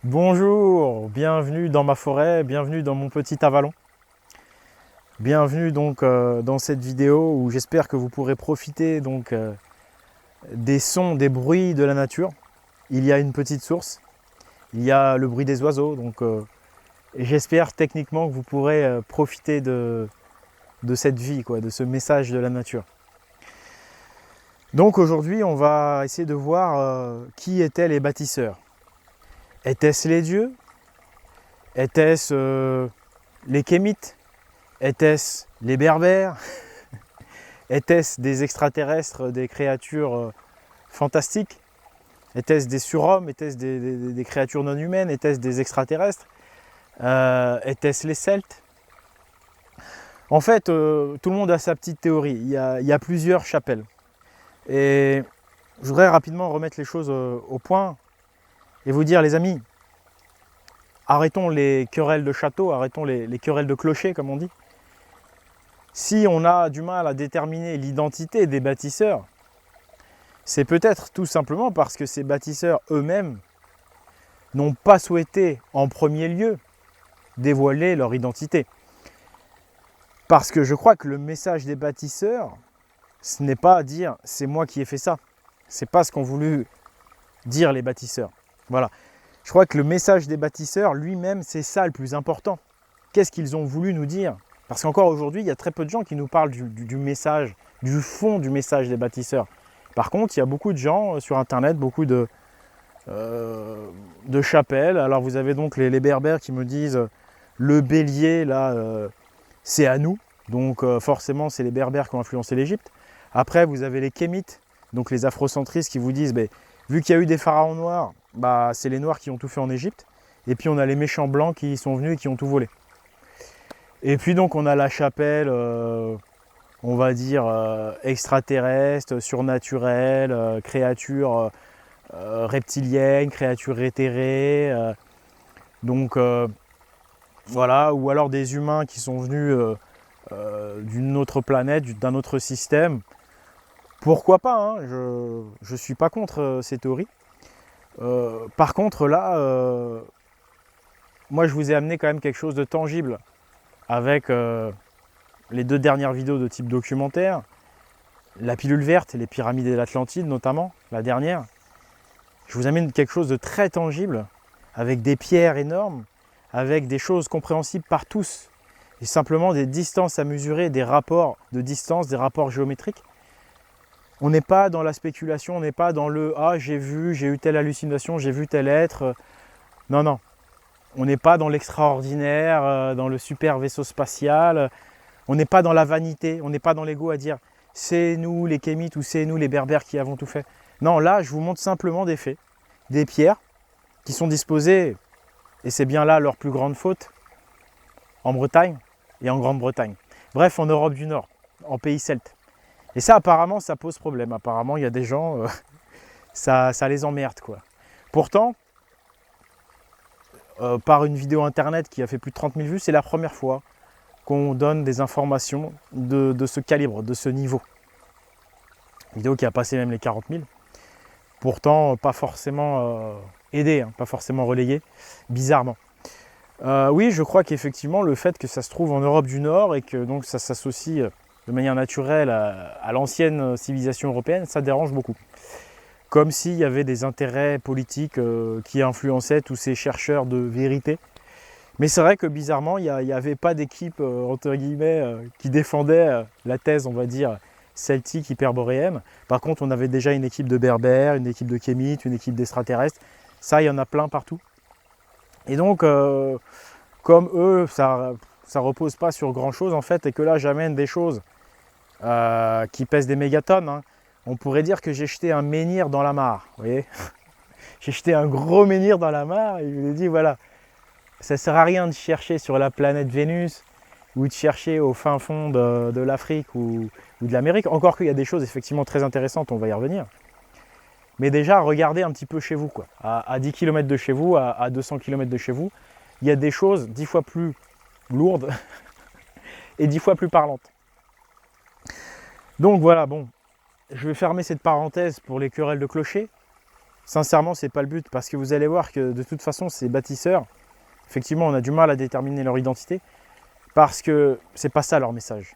Bonjour, bienvenue dans ma forêt, bienvenue dans mon petit avalon. Bienvenue donc dans cette vidéo où j'espère que vous pourrez profiter des sons, des bruits de la nature. Il y a une petite source, il y a le bruit des oiseaux, j'espère techniquement que vous pourrez profiter de cette vie, de ce message de la nature. Donc aujourd'hui, on va essayer de voir qui étaient les bâtisseurs. Étaient-ce les dieux? Était-ce les Kémites? Était-ce les Berbères? Était-ce des extraterrestres, des créatures fantastiques? Était-ce des surhommes? Était-ce des créatures non humaines? Était-ce des extraterrestres? Était-ce les Celtes? En fait, tout le monde a sa petite théorie. Il y a plusieurs chapelles. Et je voudrais rapidement remettre les choses au point et vous dire, les amis, arrêtons les querelles de château, arrêtons les querelles de clocher, comme on dit. Si on a du mal à déterminer l'identité des bâtisseurs, c'est peut-être tout simplement parce que ces bâtisseurs eux-mêmes n'ont pas souhaité en premier lieu dévoiler leur identité. Parce que je crois que le message des bâtisseurs, ce n'est pas dire « c'est moi qui ai fait ça ». Ce n'est pas ce qu'ont voulu dire les bâtisseurs. Voilà. Je crois que le message des bâtisseurs lui-même, c'est ça le plus important. Qu'est-ce qu'ils ont voulu nous dire? Parce qu'encore aujourd'hui, il y a très peu de gens qui nous parlent du message, du fond du message des bâtisseurs. Par contre, il y a beaucoup de gens sur Internet, beaucoup de chapelles. Alors vous avez donc les Berbères qui me disent le bélier, là, c'est à nous. Donc forcément, c'est les Berbères qui ont influencé l'Égypte. Après, vous avez les Kémites, donc les afrocentristes qui vous disent, vu qu'il y a eu des pharaons noirs, c'est les noirs qui ont tout fait en Égypte. Et puis on a les méchants blancs qui sont venus et qui ont tout volé. Et puis donc on a la chapelle, on va dire, extraterrestre, surnaturelle, créature reptilienne, créature éthérée. Voilà, ou alors des humains qui sont venus d'une autre planète, d'un autre système. Pourquoi pas, hein, je ne suis pas contre ces théories. Par contre là, moi je vous ai amené quand même quelque chose de tangible avec les deux dernières vidéos de type documentaire, la pilule verte et les pyramides de l'Atlantide notamment, la dernière. Je vous amène quelque chose de très tangible, avec des pierres énormes, avec des choses compréhensibles par tous, et simplement des distances à mesurer, des rapports de distance, des rapports géométriques. On n'est pas dans la spéculation, on n'est pas dans le « ah j'ai eu telle hallucination, j'ai vu tel être ». Non, non. On n'est pas dans l'extraordinaire, dans le super vaisseau spatial. On n'est pas dans la vanité, on n'est pas dans l'ego à dire « c'est nous les Kémites » ou « c'est nous les Berbères qui avons tout fait ». Non, là, je vous montre simplement des faits, des pierres qui sont disposées, et c'est bien là leur plus grande faute, en Bretagne et en Grande-Bretagne. Bref, en Europe du Nord, en pays celtes. Et ça, apparemment, ça pose problème. Apparemment, il y a des gens, ça les emmerde, quoi. Pourtant, par une vidéo internet qui a fait plus de 30 000 vues, c'est la première fois qu'on donne des informations de ce calibre, de ce niveau. Une vidéo qui a passé même les 40 000. Pourtant, pas forcément aidée, hein, pas forcément relayée, bizarrement. Oui, je crois qu'effectivement, le fait que ça se trouve en Europe du Nord et que donc ça s'associe de manière naturelle à l'ancienne civilisation européenne, ça dérange beaucoup. Comme s'il y avait des intérêts politiques qui influençaient tous ces chercheurs de vérité. Mais c'est vrai que bizarrement, il n'y avait pas d'équipe, entre guillemets, qui défendait la thèse, on va dire, celtique hyperboréenne. Par contre, on avait déjà une équipe de berbères, une équipe de kémites, une équipe d'extraterrestres. Ça, il y en a plein partout. Et donc, comme eux, ça repose pas sur grand-chose, en fait, et que là, j'amène des choses qui pèsent des mégatonnes, hein. On pourrait dire que j'ai jeté un menhir dans la mare, vous voyez. J'ai jeté un gros menhir dans la mare et je vous ai dit, voilà, ça ne sert à rien de chercher sur la planète Vénus ou de chercher au fin fond de l'Afrique ou de l'Amérique. Encore qu'il y a des choses effectivement très intéressantes, on va y revenir. Mais déjà, regardez un petit peu chez vous, quoi. À 10 km de chez vous, à 200 km de chez vous, il y a des choses 10 fois plus lourdes et 10 fois plus parlantes. Donc voilà, bon, je vais fermer cette parenthèse pour les querelles de clocher. Sincèrement, ce n'est pas le but, parce que vous allez voir que de toute façon, ces bâtisseurs, effectivement, on a du mal à déterminer leur identité, parce que c'est pas ça leur message.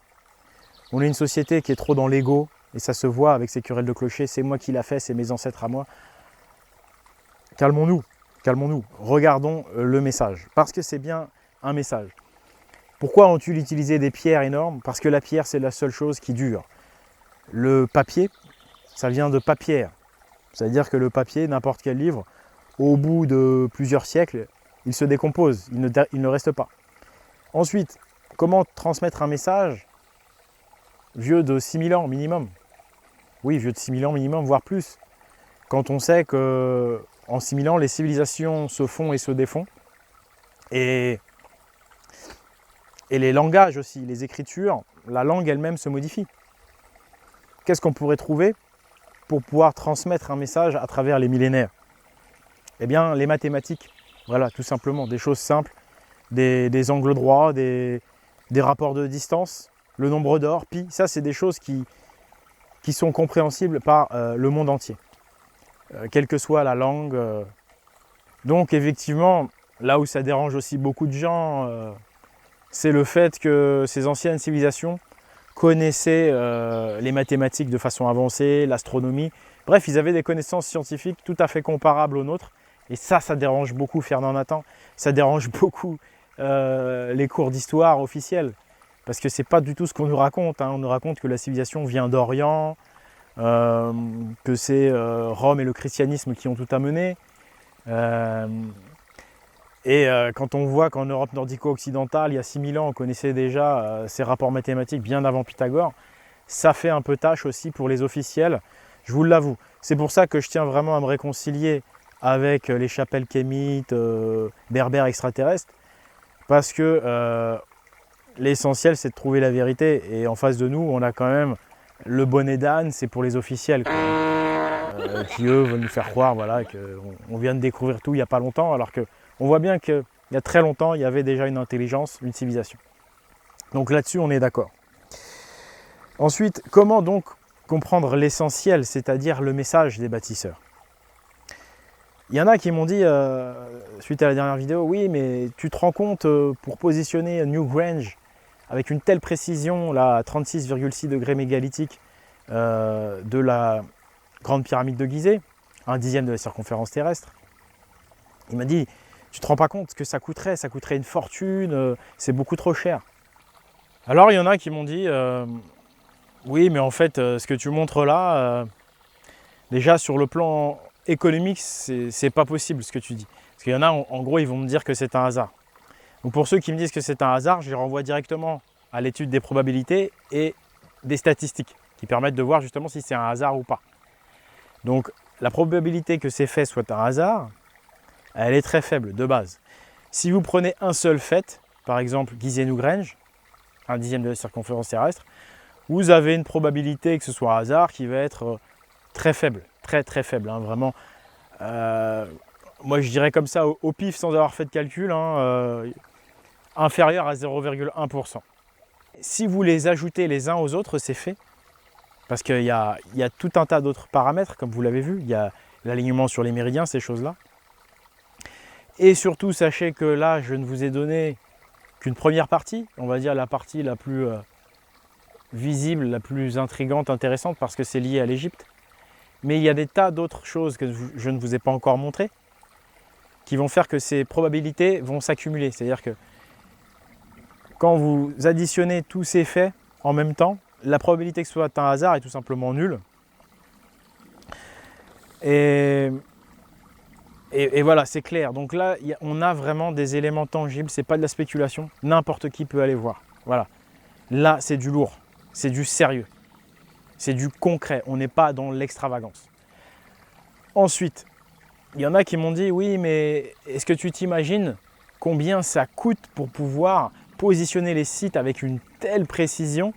On est une société qui est trop dans l'ego, et ça se voit avec ces querelles de clocher, c'est moi qui l'a fait, c'est mes ancêtres à moi. Calmons-nous, calmons-nous, regardons le message, parce que c'est bien un message. Pourquoi ont-ils utilisé des pierres énormes? Parce que la pierre, c'est la seule chose qui dure. Le papier, ça vient de papière. C'est-à-dire que le papier, n'importe quel livre, au bout de plusieurs siècles, il se décompose, il ne reste pas. Ensuite, comment transmettre un message vieux de 6000 ans minimum? Oui, vieux de 6000 ans minimum, voire plus. Quand on sait qu'en 6000 ans, les civilisations se font et se défont. Et les langages aussi, les écritures, la langue elle-même se modifie. Qu'est-ce qu'on pourrait trouver pour pouvoir transmettre un message à travers les millénaires? Eh bien, les mathématiques. Voilà, tout simplement, des choses simples, des angles droits, des rapports de distance, le nombre d'or, pi. Ça, c'est des choses qui sont compréhensibles par le monde entier, quelle que soit la langue. Donc, effectivement, là où ça dérange aussi beaucoup de gens, c'est le fait que ces anciennes civilisations connaissaient les mathématiques de façon avancée, l'astronomie. Bref, ils avaient des connaissances scientifiques tout à fait comparables aux nôtres. Et ça dérange beaucoup Fernand Nathan. Ça dérange beaucoup les cours d'histoire officiels. Parce que c'est pas du tout ce qu'on nous raconte. On nous raconte que la civilisation vient d'Orient, que c'est Rome et le christianisme qui ont tout amené. Quand on voit qu'en Europe nordico-occidentale, il y a 6000 ans, on connaissait déjà ces rapports mathématiques bien avant Pythagore, ça fait un peu tâche aussi pour les officiels, je vous l'avoue. C'est pour ça que je tiens vraiment à me réconcilier avec les chapelles kémites, berbères extraterrestres, parce que l'essentiel c'est de trouver la vérité, et en face de nous, on a quand même le bonnet d'âne, c'est pour les officiels, qui eux veulent nous faire croire voilà, qu'on vient de découvrir tout il n'y a pas longtemps, alors que on voit bien qu'il y a très longtemps, il y avait déjà une intelligence, une civilisation. Donc là-dessus, on est d'accord. Ensuite, comment donc comprendre l'essentiel, c'est-à-dire le message des bâtisseurs? Il y en a qui m'ont dit, suite à la dernière vidéo, oui, mais tu te rends compte, pour positionner Newgrange avec une telle précision, là, à 36,6 degrés mégalithiques de la grande pyramide de Gizeh, 1/10 de la circonférence terrestre, il m'a dit, tu te rends pas compte ce que ça coûterait une fortune, c'est beaucoup trop cher. Alors il y en a qui m'ont dit, oui mais en fait ce que tu montres là, déjà sur le plan économique c'est pas possible ce que tu dis. Parce qu'il y en a en gros ils vont me dire que c'est un hasard. Donc pour ceux qui me disent que c'est un hasard, je les renvoie directement à l'étude des probabilités et des statistiques qui permettent de voir justement si c'est un hasard ou pas. Donc la probabilité que ces faits soient un hasard, elle est très faible de base. Si vous prenez un seul fait, par exemple Gizeh-Newgrange, 1/10 de la circonférence terrestre, vous avez une probabilité que ce soit un hasard qui va être très faible, très très faible, vraiment. Moi je dirais comme ça au pif sans avoir fait de calcul, inférieur à 0,1%. Si vous les ajoutez les uns aux autres, c'est fait, parce qu'il y a tout un tas d'autres paramètres, comme vous l'avez vu, il y a l'alignement sur les méridiens, ces choses-là. Et surtout, sachez que là, je ne vous ai donné qu'une première partie, on va dire la partie la plus visible, la plus intrigante, intéressante, parce que c'est lié à l'Égypte. Mais il y a des tas d'autres choses que je ne vous ai pas encore montrées, qui vont faire que ces probabilités vont s'accumuler. C'est-à-dire que quand vous additionnez tous ces faits en même temps, la probabilité que ce soit un hasard est tout simplement nulle. Et voilà, c'est clair. Donc là, on a vraiment des éléments tangibles, c'est pas de la spéculation, n'importe qui peut aller voir. Voilà. Là, c'est du lourd, c'est du sérieux, c'est du concret, on n'est pas dans l'extravagance. Ensuite, il y en a qui m'ont dit, oui, mais est-ce que tu t'imagines combien ça coûte pour pouvoir positionner les sites avec une telle précision?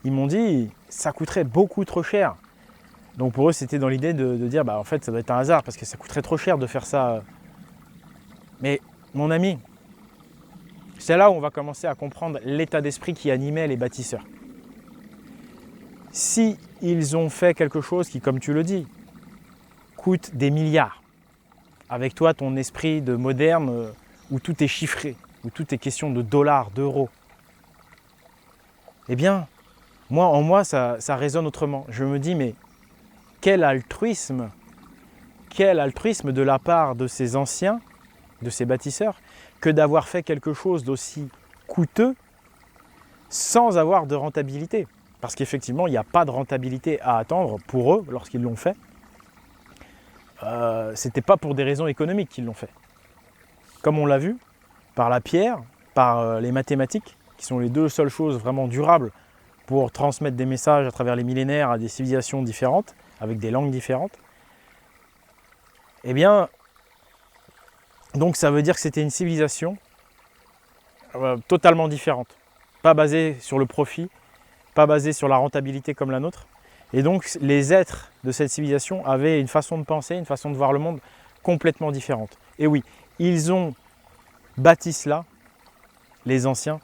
Ils m'ont dit, ça coûterait beaucoup trop cher. Donc pour eux, c'était dans l'idée de dire, en fait, ça doit être un hasard parce que ça coûterait trop cher de faire ça. Mais mon ami, c'est là où on va commencer à comprendre l'état d'esprit qui animait les bâtisseurs. Si ils ont fait quelque chose qui, comme tu le dis, coûte des milliards. Avec toi, ton esprit de moderne où tout est chiffré, où tout est question de dollars, d'euros. Eh bien, en moi, ça résonne autrement. Je me dis, mais quel altruisme de la part de ces anciens, de ces bâtisseurs, que d'avoir fait quelque chose d'aussi coûteux sans avoir de rentabilité. Parce qu'effectivement, il n'y a pas de rentabilité à attendre pour eux lorsqu'ils l'ont fait. C'était pas pour des raisons économiques qu'ils l'ont fait. Comme on l'a vu, par la pierre, par les mathématiques, qui sont les deux seules choses vraiment durables pour transmettre des messages à travers les millénaires à des civilisations différentes, avec des langues différentes. Eh bien, donc ça veut dire que c'était une civilisation totalement différente. Pas basée sur le profit, pas basée sur la rentabilité comme la nôtre. Et donc les êtres de cette civilisation avaient une façon de penser, une façon de voir le monde complètement différente. Et oui, ils ont bâti cela, les anciens,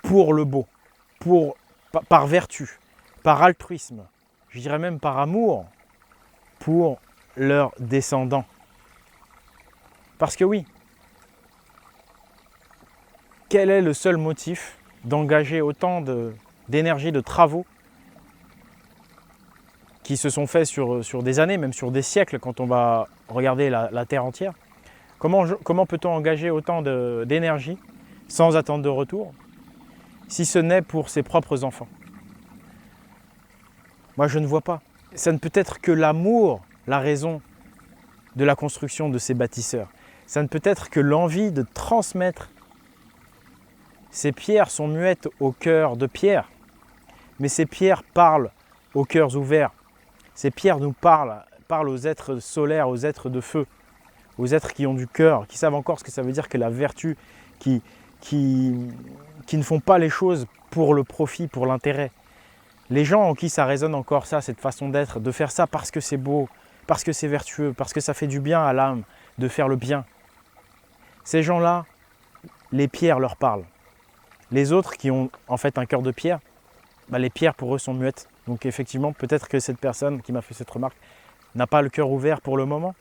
pour le beau, par vertu, par altruisme, je dirais même par amour pour leurs descendants. Parce que oui, quel est le seul motif d'engager autant d'énergie, de travaux qui se sont faits sur des années, même sur des siècles, quand on va regarder la Terre entière? Comment peut-on engager autant d'énergie sans attendre de retour, si ce n'est pour ses propres enfants? Moi, je ne vois pas. Ça ne peut être que l'amour, la raison de la construction de ces bâtisseurs. Ça ne peut être que l'envie de transmettre. Ces pierres sont muettes au cœur de pierre, mais ces pierres parlent aux cœurs ouverts. Ces pierres nous parlent aux êtres solaires, aux êtres de feu, aux êtres qui ont du cœur, qui savent encore ce que ça veut dire que la vertu, qui ne font pas les choses pour le profit, pour l'intérêt. Les gens en qui ça résonne encore ça, cette façon d'être, de faire ça parce que c'est beau, parce que c'est vertueux, parce que ça fait du bien à l'âme, de faire le bien. Ces gens-là, les pierres leur parlent. Les autres qui ont en fait un cœur de pierre, les pierres pour eux sont muettes. Donc effectivement, peut-être que cette personne qui m'a fait cette remarque n'a pas le cœur ouvert pour le moment.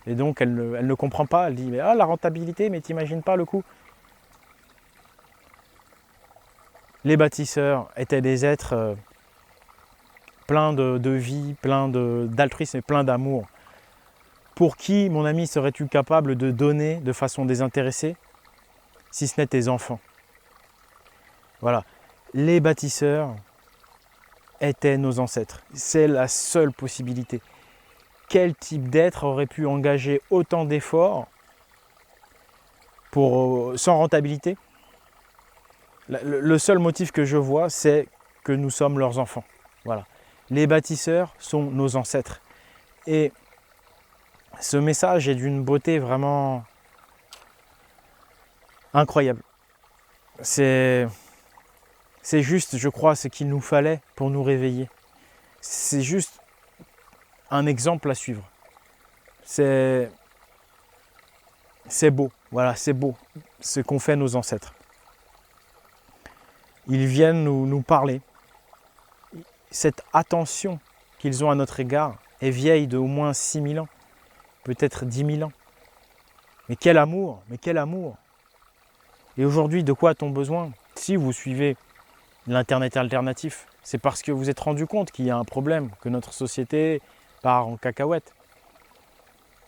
Et donc elle ne comprend pas, elle dit mais la rentabilité, mais t'imagines pas le coût. Les bâtisseurs étaient des êtres pleins de vie, pleins d'altruisme et pleins d'amour. Pour qui, mon ami, serais-tu capable de donner de façon désintéressée, si ce n'est tes enfants? Voilà, les bâtisseurs étaient nos ancêtres. C'est la seule possibilité. Quel type d'être aurait pu engager autant d'efforts sans rentabilité? Le seul motif que je vois, c'est que nous sommes leurs enfants. Voilà. Les bâtisseurs sont nos ancêtres. Et ce message est d'une beauté vraiment incroyable. C'est juste, je crois, ce qu'il nous fallait pour nous réveiller. C'est juste un exemple à suivre. C'est beau, voilà, c'est beau ce qu'ont fait nos ancêtres. Ils viennent nous parler. Cette attention qu'ils ont à notre égard est vieille de au moins 6000 ans, peut-être 10 000 ans. Mais quel amour, mais quel amour! Et aujourd'hui, de quoi a-t-on besoin? Si vous suivez l'Internet alternatif, c'est parce que vous vous êtes rendu compte qu'il y a un problème, que notre société part en cacahuète.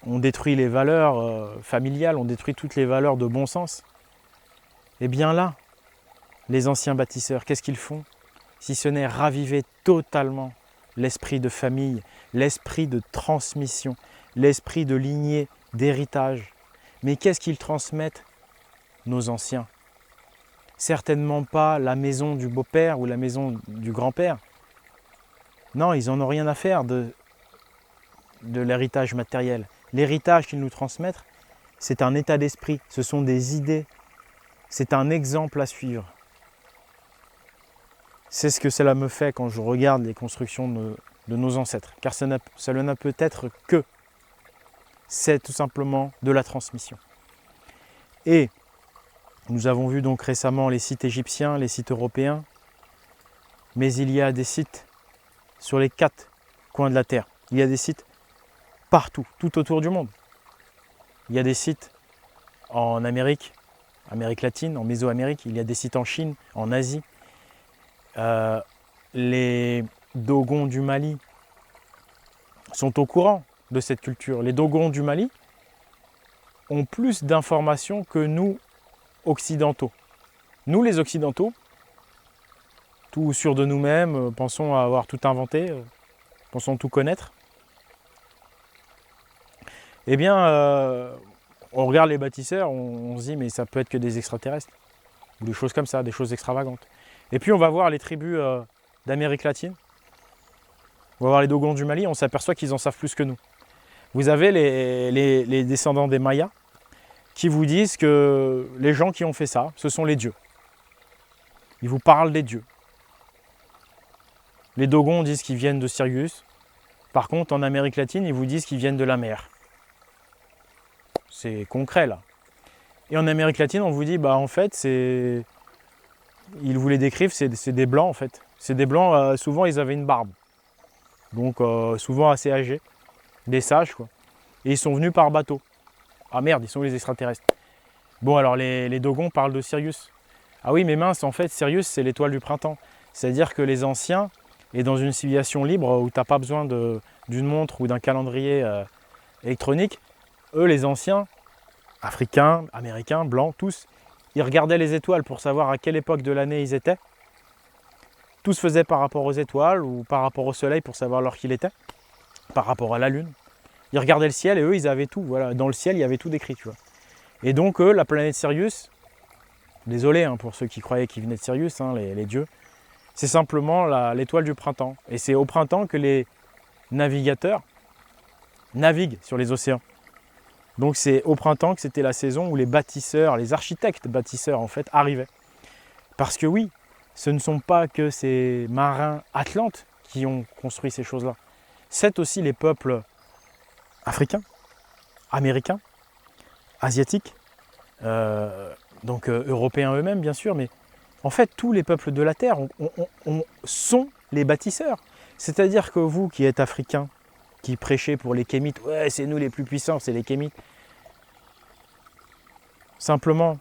On détruit les valeurs familiales, on détruit toutes les valeurs de bon sens. Et bien là, les anciens bâtisseurs, qu'est-ce qu'ils font? Si ce n'est raviver totalement l'esprit de famille, l'esprit de transmission, l'esprit de lignée, d'héritage. Mais qu'est-ce qu'ils transmettent, nos anciens? Certainement pas la maison du beau-père ou la maison du grand-père. Non, ils n'en ont rien à faire de l'héritage matériel. L'héritage qu'ils nous transmettent, c'est un état d'esprit, ce sont des idées, c'est un exemple à suivre. C'est ce que cela me fait quand je regarde les constructions de nos ancêtres, car cela n'a peut être que, c'est tout simplement de la transmission. Et nous avons vu donc récemment les sites égyptiens, les sites européens, mais il y a des sites sur les 4 coins de la Terre. Il y a des sites partout, tout autour du monde. Il y a des sites en Amérique latine, en Mésoamérique, il y a des sites en Chine, en Asie. Les Dogons du Mali sont au courant de cette culture. Les Dogons du Mali ont plus d'informations que nous, occidentaux. Nous, les occidentaux, tout sûrs de nous-mêmes, pensons avoir tout inventé, pensons tout connaître. Eh bien, on regarde les bâtisseurs, on se dit mais ça peut être que des extraterrestres, ou des choses comme ça, des choses extravagantes. Et puis on va voir les tribus d'Amérique latine, on va voir les Dogons du Mali, on s'aperçoit qu'ils en savent plus que nous. Vous avez les descendants des Mayas qui vous disent que les gens qui ont fait ça, ce sont les dieux. Ils vous parlent des dieux. Les Dogons disent qu'ils viennent de Sirius. Par contre, en Amérique latine, ils vous disent qu'ils viennent de la mer. C'est concret là. Et en Amérique latine, on vous dit, bah en fait, c'est... Ils vous les décrivent, c'est des blancs en fait. C'est des blancs, souvent ils avaient une barbe. Donc souvent assez âgés. Des sages quoi. Et ils sont venus par bateau. Ah merde, ils sont les extraterrestres. Bon alors les Dogons parlent de Sirius. Ah oui mais mince, en fait Sirius c'est l'étoile du printemps. C'est-à-dire que les anciens, et dans une civilisation libre où tu n'as pas besoin d'une montre ou d'un calendrier électronique, eux les anciens, africains, américains, blancs, tous, ils regardaient les étoiles pour savoir à quelle époque de l'année ils étaient. Tout se faisait par rapport aux étoiles ou par rapport au soleil pour savoir l'heure qu'il était, par rapport à la lune. Ils regardaient le ciel et eux ils avaient tout, voilà. Dans le ciel il y avait tout décrit, tu vois. Et donc eux, la planète Sirius, désolé pour ceux qui croyaient qu'ils venaient de Sirius, les dieux, c'est simplement l'étoile du printemps. Et c'est au printemps que les navigateurs naviguent sur les océans. Donc c'est au printemps que c'était la saison où les bâtisseurs, les architectes bâtisseurs en fait, arrivaient. Parce que oui, ce ne sont pas que ces marins atlantes qui ont construit ces choses-là. C'est aussi les peuples africains, américains, asiatiques, donc européens eux-mêmes bien sûr, mais en fait tous les peuples de la Terre sont les bâtisseurs. C'est-à-dire que vous qui êtes africains, qui prêchez pour les Kémites, ouais c'est nous les plus puissants, c'est les Kémites. Simplement,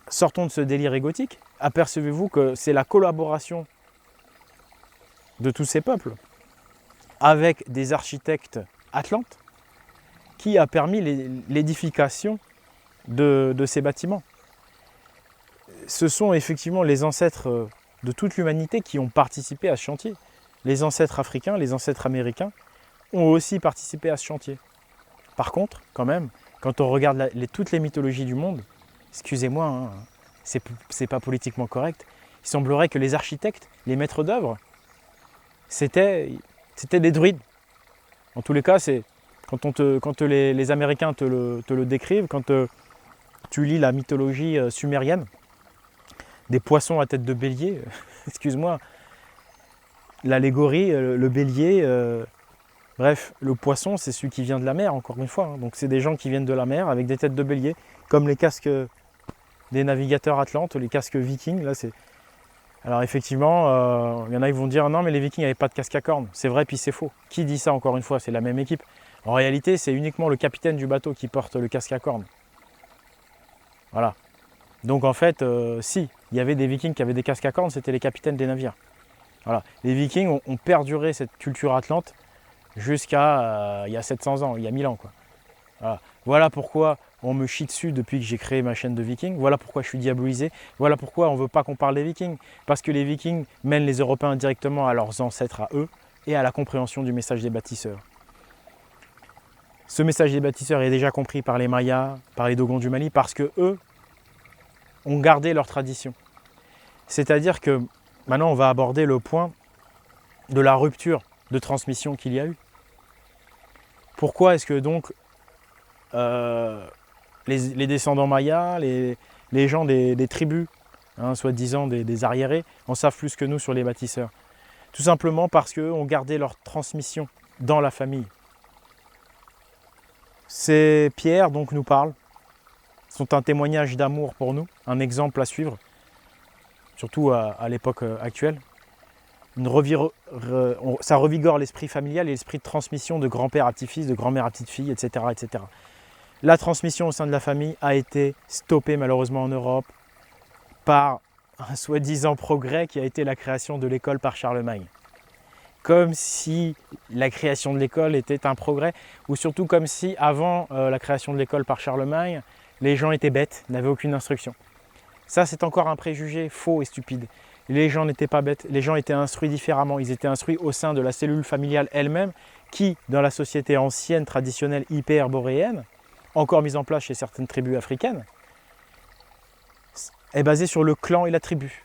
sortons de ce délire égotique, apercevez-vous que c'est la collaboration de tous ces peuples avec des architectes atlantes qui a permis l'édification de ces bâtiments. Ce sont effectivement les ancêtres de toute l'humanité qui ont participé à ce chantier. Les ancêtres africains, les ancêtres américains ont aussi participé à ce chantier. Par contre, quand même, quand on regarde toutes les mythologies du monde, excusez-moi, c'est pas politiquement correct, il semblerait que les architectes, les maîtres d'œuvre, c'était des druides. En tous les cas, c'est quand les Américains te le décrivent, quand tu lis la mythologie sumérienne, des poissons à tête de bélier, excuse-moi, l'allégorie, le bélier, bref, le poisson c'est celui qui vient de la mer encore une fois, donc c'est des gens qui viennent de la mer avec des têtes de bélier, comme les casques des navigateurs atlantes, les casques vikings, là c'est... Alors effectivement, il y en a qui vont dire non mais les vikings n'avaient pas de casque à cornes, c'est vrai puis c'est faux. Qui dit ça encore une fois? C'est la même équipe. En réalité c'est uniquement le capitaine du bateau qui porte le casque à cornes. Voilà. Donc en fait, si, il y avait des vikings qui avaient des casques à cornes, c'était les capitaines des navires. Voilà. Les vikings ont perduré cette culture atlante jusqu'à il y a 700 ans, il y a 1000 ans. Quoi. Voilà pourquoi on me chie dessus depuis que j'ai créé ma chaîne de vikings. Voilà pourquoi je suis diabolisé. Voilà pourquoi on ne veut pas qu'on parle des vikings. Parce que les vikings mènent les Européens directement à leurs ancêtres, à eux, et à la compréhension du message des bâtisseurs. Ce message des bâtisseurs est déjà compris par les Mayas, par les Dogons du Mali, parce que eux ont gardé leur tradition. C'est-à-dire que maintenant on va aborder le point de la rupture de transmission qu'il y a eu. Pourquoi est-ce que donc les descendants mayas, les gens des tribus, soi-disant des arriérés, en savent plus que nous sur les bâtisseurs? Tout simplement parce qu'eux ont gardé leur transmission dans la famille. Ces pierres donc nous parlent, sont un témoignage d'amour pour nous, un exemple à suivre, surtout à l'époque actuelle. ça revigore l'esprit familial et l'esprit de transmission de grand-père à petit-fils, de grand-mère à petite-fille, etc., etc. La transmission au sein de la famille a été stoppée malheureusement en Europe par un soi-disant progrès qui a été la création de l'école par Charlemagne. Comme si la création de l'école était un progrès, ou surtout comme si avant la création de l'école par Charlemagne, les gens étaient bêtes, n'avaient aucune instruction. Ça, c'est encore un préjugé faux et stupide. Les gens n'étaient pas bêtes, les gens étaient instruits différemment. Ils étaient instruits au sein de la cellule familiale elle-même, qui, dans la société ancienne, traditionnelle, hyper-boréenne, encore mise en place chez certaines tribus africaines, est basée sur le clan et la tribu.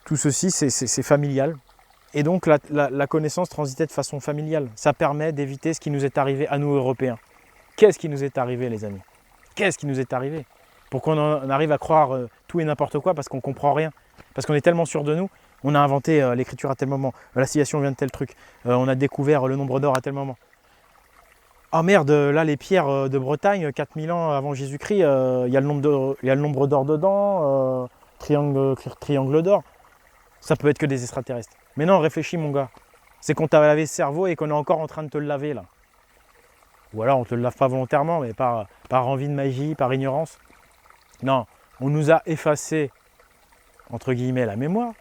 Tout ceci, c'est familial. Et donc, la connaissance transitait de façon familiale. Ça permet d'éviter ce qui nous est arrivé à nous, Européens. Qu'est-ce qui nous est arrivé, les amis? Qu'est-ce qui nous est arrivé? Pour qu'on en arrive à croire tout et n'importe quoi parce qu'on ne comprend rien. Parce qu'on est tellement sûr de nous, on a inventé l'écriture à tel moment, la civilisation vient de tel truc, on a découvert le nombre d'or à tel moment. Ah merde, là les pierres de Bretagne, 4000 ans avant Jésus-Christ, il y a le nombre d'or dedans, triangle d'or. Ça peut être que des extraterrestres. Mais non, réfléchis mon gars. C'est qu'on t'a lavé le cerveau et qu'on est encore en train de te le laver là. Ou alors on ne te le lave pas volontairement, mais par envie de magie, par ignorance. Non, on nous a effacé, entre guillemets, la mémoire.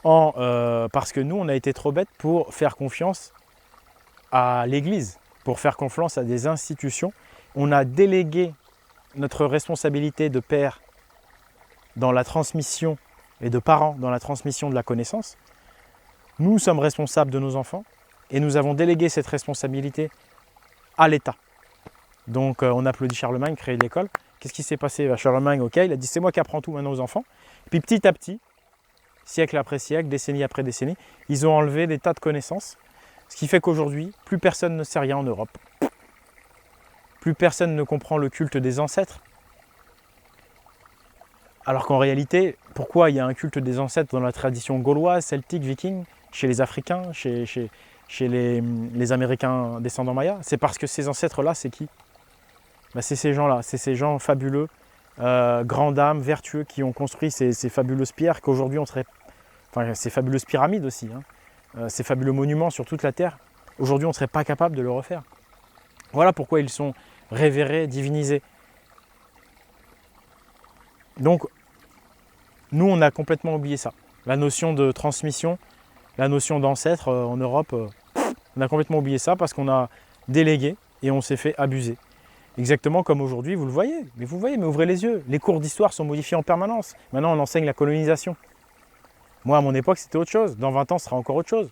Parce que nous, on a été trop bêtes pour faire confiance à l'Église, pour faire confiance à des institutions. On a délégué notre responsabilité de père dans la transmission et de parents dans la transmission de la connaissance. Nous sommes responsables de nos enfants et nous avons délégué cette responsabilité à l'État. Donc on applaudit Charlemagne, créer l'école. Qu'est-ce qui s'est passé? Charlemagne, ok, il a dit c'est moi qui apprends tout maintenant aux enfants. Et puis petit à petit, siècle après siècle, décennie après décennie, ils ont enlevé des tas de connaissances. Ce qui fait qu'aujourd'hui, plus personne ne sait rien en Europe. Plus personne ne comprend le culte des ancêtres. Alors qu'en réalité, pourquoi il y a un culte des ancêtres dans la tradition gauloise, celtique, viking, chez les Africains, chez les Américains descendants mayas? C'est parce que ces ancêtres-là, c'est qui? C'est ces gens-là, c'est ces gens fabuleux, grands dames, vertueux, qui ont construit ces fabuleuses pierres qu'aujourd'hui on serait... Enfin, ces fabuleuses pyramides aussi, ces fabuleux monuments sur toute la Terre. Aujourd'hui, on ne serait pas capable de le refaire. Voilà pourquoi ils sont révérés, divinisés. Donc, nous, on a complètement oublié ça. La notion de transmission, la notion d'ancêtre en Europe, on a complètement oublié ça parce qu'on a délégué et on s'est fait abuser. Exactement comme aujourd'hui, vous le voyez. Mais vous voyez, mais ouvrez les yeux. Les cours d'histoire sont modifiés en permanence. Maintenant, on enseigne la colonisation. Moi, à mon époque, c'était autre chose. Dans 20 ans, ce sera encore autre chose.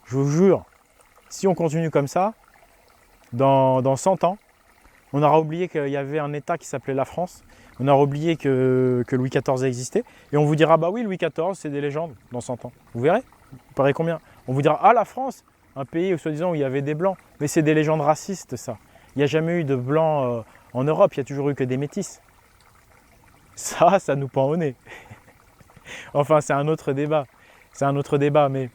Je vous jure, si on continue comme ça, dans 100 ans, on aura oublié qu'il y avait un État qui s'appelait la France. On aura oublié que Louis XIV existait. Et on vous dira, bah oui, Louis XIV, c'est des légendes dans 100 ans. Vous verrez? Vous paraît combien? On vous dira, ah, la France, un pays soi-disant où il y avait des blancs. Mais c'est des légendes racistes, ça. Il n'y a jamais eu de blancs en Europe. Il n'y a toujours eu que des métis. Ça nous pend au nez. Enfin, c'est un autre débat. C'est un autre débat, mais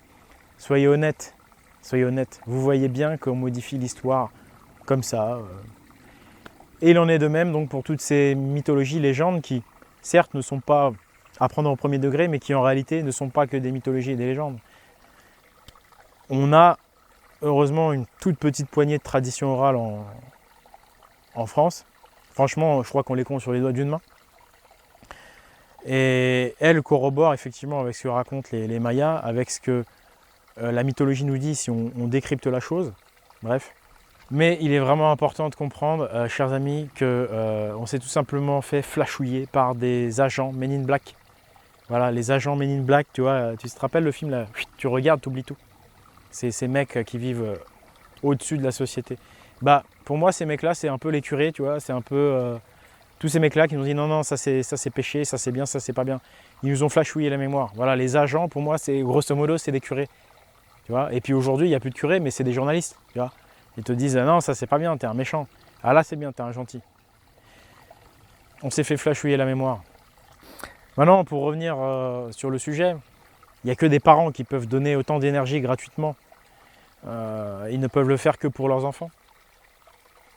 soyez honnêtes. Soyez honnêtes. Vous voyez bien qu'on modifie l'histoire comme ça. Et il en est de même donc pour toutes ces mythologies, légendes qui, certes, ne sont pas à prendre au premier degré, mais qui en réalité ne sont pas que des mythologies et des légendes. On a heureusement une toute petite poignée de traditions orales en France. Franchement, je crois qu'on les compte sur les doigts d'une main. Et elles corroborent effectivement avec ce que racontent les Mayas, avec ce que la mythologie nous dit si on décrypte la chose. Bref. Mais il est vraiment important de comprendre, chers amis, qu'on s'est tout simplement fait flashouiller par des agents Men in Black. Voilà, les agents Men in Black, tu vois, tu te rappelles le film là, tu regardes, tu oublies tout. C'est ces mecs qui vivent au-dessus de la société. Bah, pour moi, ces mecs-là, c'est un peu les curés, tu vois, c'est un peu tous ces mecs-là qui nous disent non, non, ça c'est péché, ça c'est bien, ça c'est pas bien. Ils nous ont flashouillé la mémoire. Voilà, les agents, pour moi, c'est grosso modo, c'est des curés. Tu vois. Et puis aujourd'hui, il n'y a plus de curés, mais c'est des journalistes, tu vois. Ils te disent non, ça c'est pas bien, t'es un méchant. Ah là, c'est bien, t'es un gentil. On s'est fait flashouiller la mémoire. Maintenant, pour revenir sur le sujet, il n'y a que des parents qui peuvent donner autant d'énergie gratuitement. Ils ne peuvent le faire que pour leurs enfants.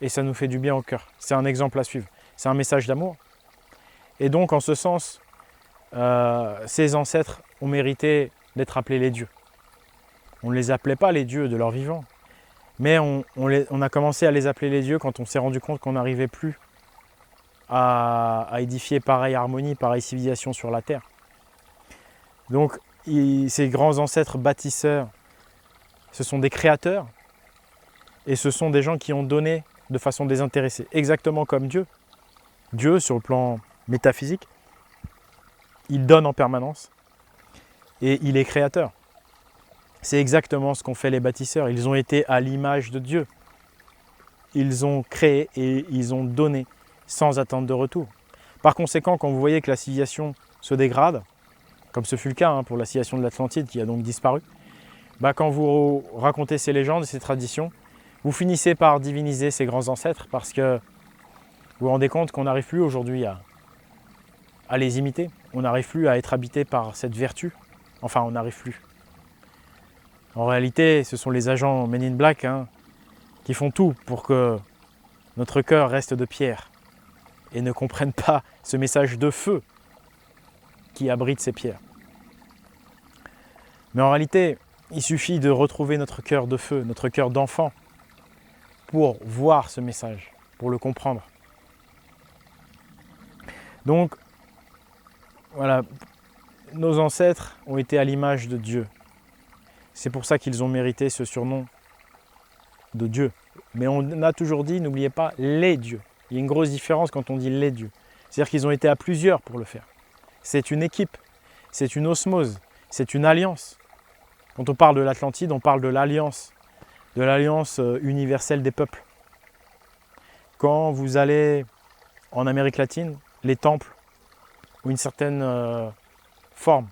Et ça nous fait du bien au cœur. C'est un exemple à suivre. C'est un message d'amour. Et donc, en ce sens, ces ancêtres ont mérité d'être appelés les dieux. On ne les appelait pas les dieux de leur vivant, mais on a commencé à les appeler les dieux quand on s'est rendu compte qu'on n'arrivait plus à édifier pareille harmonie, pareille civilisation sur la terre. Donc ces grands ancêtres bâtisseurs, ce sont des créateurs et ce sont des gens qui ont donné de façon désintéressée, exactement comme Dieu. Dieu, sur le plan métaphysique, il donne en permanence et il est créateur. C'est exactement ce qu'ont fait les bâtisseurs. Ils ont été à l'image de Dieu. Ils ont créé et ils ont donné sans attente de retour. Par conséquent, quand vous voyez que la civilisation se dégrade, comme ce fut le cas pour la civilisation de l'Atlantide qui a donc disparu, quand vous racontez ces légendes et ces traditions, vous finissez par diviniser ces grands ancêtres parce que vous vous rendez compte qu'on n'arrive plus aujourd'hui à les imiter. On n'arrive plus à être habité par cette vertu. Enfin, on n'arrive plus. En réalité, ce sont les agents Men in Black qui font tout pour que notre cœur reste de pierre et ne comprennent pas ce message de feu qui abrite ces pierres. Mais en réalité, il suffit de retrouver notre cœur de feu, notre cœur d'enfant, pour voir ce message, pour le comprendre. Donc, voilà, nos ancêtres ont été à l'image de Dieu. C'est pour ça qu'ils ont mérité ce surnom de Dieu. Mais on a toujours dit, n'oubliez pas, les dieux. Il y a une grosse différence quand on dit les dieux. C'est-à-dire qu'ils ont été à plusieurs pour le faire. C'est une équipe, c'est une osmose, c'est une alliance. Quand on parle de l'Atlantide, on parle de l'alliance universelle des peuples. Quand vous allez en Amérique latine, les temples ont une certaine forme.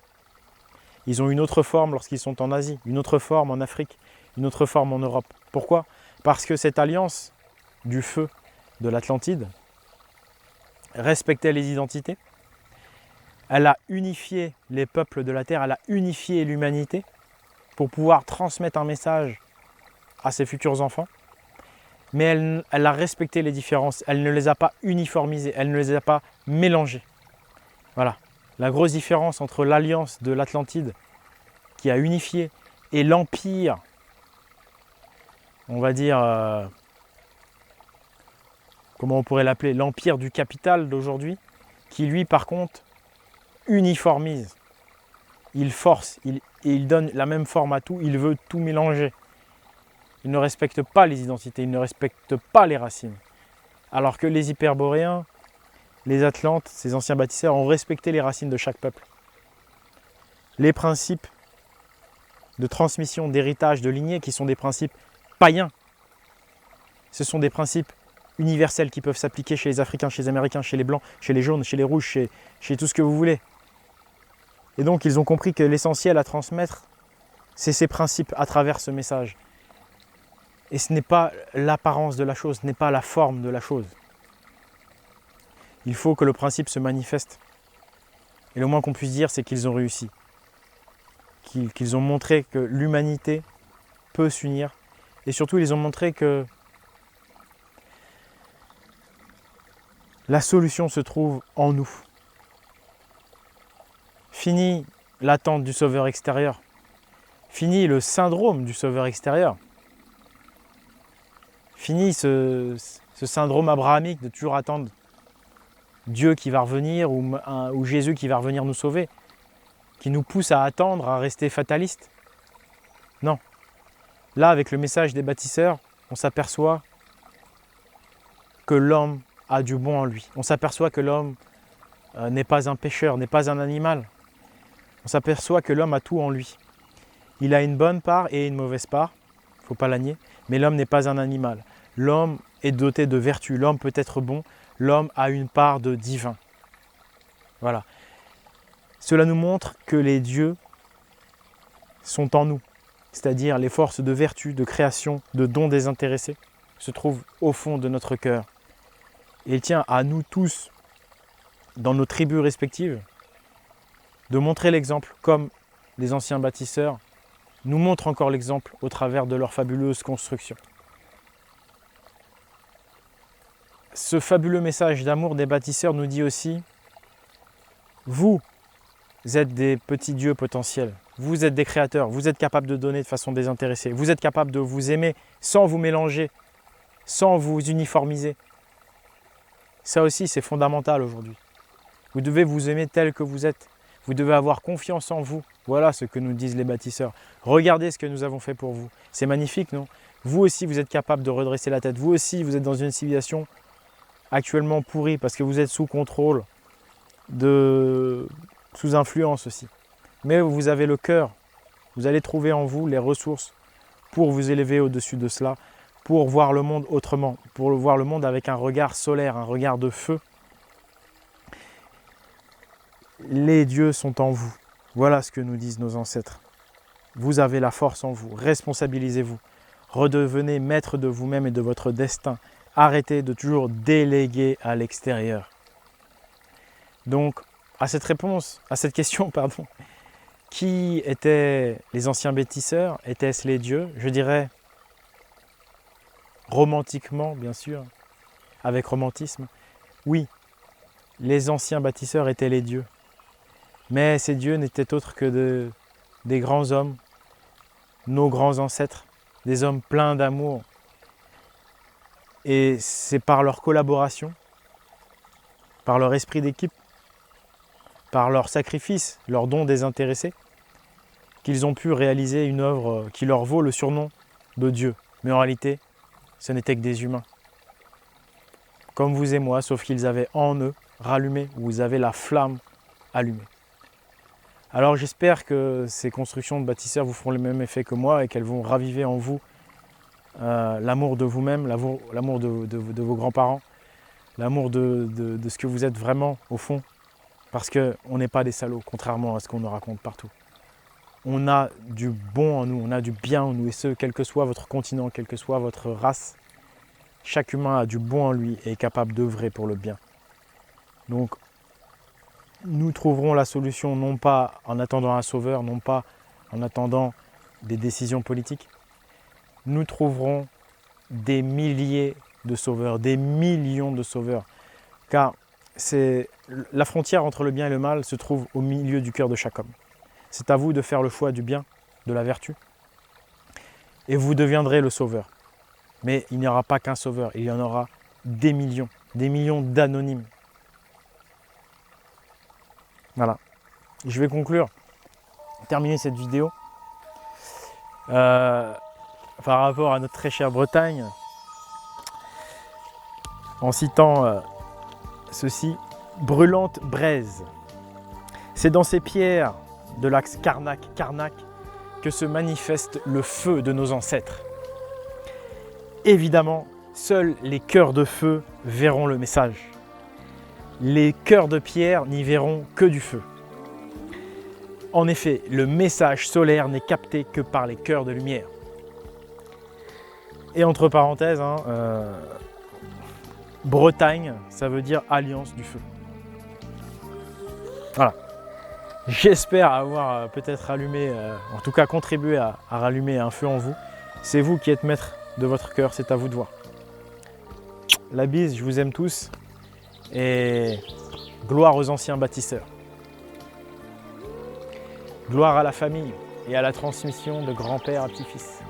Ils ont une autre forme lorsqu'ils sont en Asie, une autre forme en Afrique, une autre forme en Europe. Pourquoi ? Parce que cette alliance du feu de l'Atlantide respectait les identités. Elle a unifié les peuples de la Terre, elle a unifié l'humanité pour pouvoir transmettre un message à ses futurs enfants. Mais elle a respecté les différences, elle ne les a pas uniformisées, elle ne les a pas mélangées. Voilà. La grosse différence entre l'alliance de l'Atlantide qui a unifié et l'empire, on va dire, comment on pourrait l'appeler, l'empire du capital d'aujourd'hui, qui lui par contre uniformise, il force, il donne la même forme à tout, il veut tout mélanger. Il ne respecte pas les identités, il ne respecte pas les racines. Alors que les Hyperboréens, les Atlantes, ces anciens bâtisseurs, ont respecté les racines de chaque peuple. Les principes de transmission, d'héritage, de lignée, qui sont des principes païens, ce sont des principes universels qui peuvent s'appliquer chez les Africains, chez les Américains, chez les Blancs, chez les Jaunes, chez les Rouges, chez tout ce que vous voulez. Et donc, ils ont compris que l'essentiel à transmettre, c'est ces principes à travers ce message. Et ce n'est pas l'apparence de la chose, ce n'est pas la forme de la chose. Il faut que le principe se manifeste. Et le moins qu'on puisse dire, c'est qu'ils ont réussi. Qu'ils ont montré que l'humanité peut s'unir. Et surtout, ils ont montré que la solution se trouve en nous. Fini l'attente du sauveur extérieur. Fini le syndrome du sauveur extérieur. Fini ce syndrome abrahamique de toujours attendre Dieu qui va revenir ou Jésus qui va revenir nous sauver, qui nous pousse à attendre, à rester fataliste. Non. Là, avec le message des bâtisseurs, on s'aperçoit que l'homme a du bon en lui. On s'aperçoit que l'homme n'est pas un pécheur, n'est pas un animal. On s'aperçoit que l'homme a tout en lui. Il a une bonne part et une mauvaise part, il ne faut pas la nier, mais l'homme n'est pas un animal. L'homme est doté de vertus, l'homme peut être bon, l'homme a une part de divin. Voilà. Cela nous montre que les dieux sont en nous, c'est-à-dire les forces de vertu, de création, de dons désintéressés, se trouvent au fond de notre cœur. Et il tient à nous tous, dans nos tribus respectives, de montrer l'exemple comme les anciens bâtisseurs nous montrent encore l'exemple au travers de leurs fabuleuses constructions. Ce fabuleux message d'amour des bâtisseurs nous dit aussi, vous, êtes des petits dieux potentiels. Vous êtes des créateurs. Vous êtes capables de donner de façon désintéressée. Vous êtes capables de vous aimer sans vous mélanger, sans vous uniformiser. Ça aussi, c'est fondamental aujourd'hui. Vous devez vous aimer tel que vous êtes. Vous devez avoir confiance en vous. Voilà ce que nous disent les bâtisseurs. Regardez ce que nous avons fait pour vous. C'est magnifique, non? Vous aussi, vous êtes capable de redresser la tête. Vous aussi, vous êtes dans une civilisation actuellement pourrie parce que vous êtes sous contrôle, sous influence aussi. Mais vous avez le cœur. Vous allez trouver en vous les ressources pour vous élever au-dessus de cela, pour voir le monde autrement, pour voir le monde avec un regard solaire, un regard de feu. Les dieux sont en vous. Voilà ce que nous disent nos ancêtres. Vous avez la force en vous. Responsabilisez-vous. Redevenez maître de vous-même et de votre destin. Arrêtez de toujours déléguer à l'extérieur. Donc, à cette question, qui étaient les anciens bâtisseurs? Étaient-ce les dieux? Je dirais romantiquement, bien sûr, avec romantisme. Oui, les anciens bâtisseurs étaient les dieux. Mais ces dieux n'étaient autres que des grands hommes, nos grands ancêtres, des hommes pleins d'amour. Et c'est par leur collaboration, par leur esprit d'équipe, par leur sacrifice, leur don désintéressé, qu'ils ont pu réaliser une œuvre qui leur vaut le surnom de Dieu. Mais en réalité, ce n'étaient que des humains. Comme vous et moi, sauf qu'ils avaient en eux rallumé, ou vous avez la flamme allumée. Alors j'espère que ces constructions de bâtisseurs vous feront le même effet que moi et qu'elles vont raviver en vous l'amour de vous-même, l'amour de vos grands-parents, l'amour de ce que vous êtes vraiment au fond. Parce qu'on n'est pas des salauds, contrairement à ce qu'on nous raconte partout. On a du bon en nous, on a du bien en nous, et ce, quel que soit votre continent, quelle que soit votre race, chaque humain a du bon en lui et est capable d'œuvrer pour le bien. Donc, nous trouverons la solution non pas en attendant un sauveur, non pas en attendant des décisions politiques. Nous trouverons des milliers de sauveurs, des millions de sauveurs. Car la frontière entre le bien et le mal se trouve au milieu du cœur de chaque homme. C'est à vous de faire le choix du bien, de la vertu. Et vous deviendrez le sauveur. Mais il n'y aura pas qu'un sauveur, il y en aura des millions d'anonymes. Voilà. Je vais terminer cette vidéo par rapport à notre très chère Bretagne en citant ceci: brûlante braise. C'est dans ces pierres de l'axe Carnac que se manifeste le feu de nos ancêtres. Évidemment, seuls les cœurs de feu verront le message. Les cœurs de pierre n'y verront que du feu. En effet, le message solaire n'est capté que par les cœurs de lumière. Et entre parenthèses, Bretagne, ça veut dire alliance du feu. Voilà. J'espère avoir peut-être allumé, en tout cas contribué à rallumer un feu en vous. C'est vous qui êtes maître de votre cœur, c'est à vous de voir. La bise, je vous aime tous. Et gloire aux anciens bâtisseurs. Gloire à la famille et à la transmission de grand-père à petit-fils.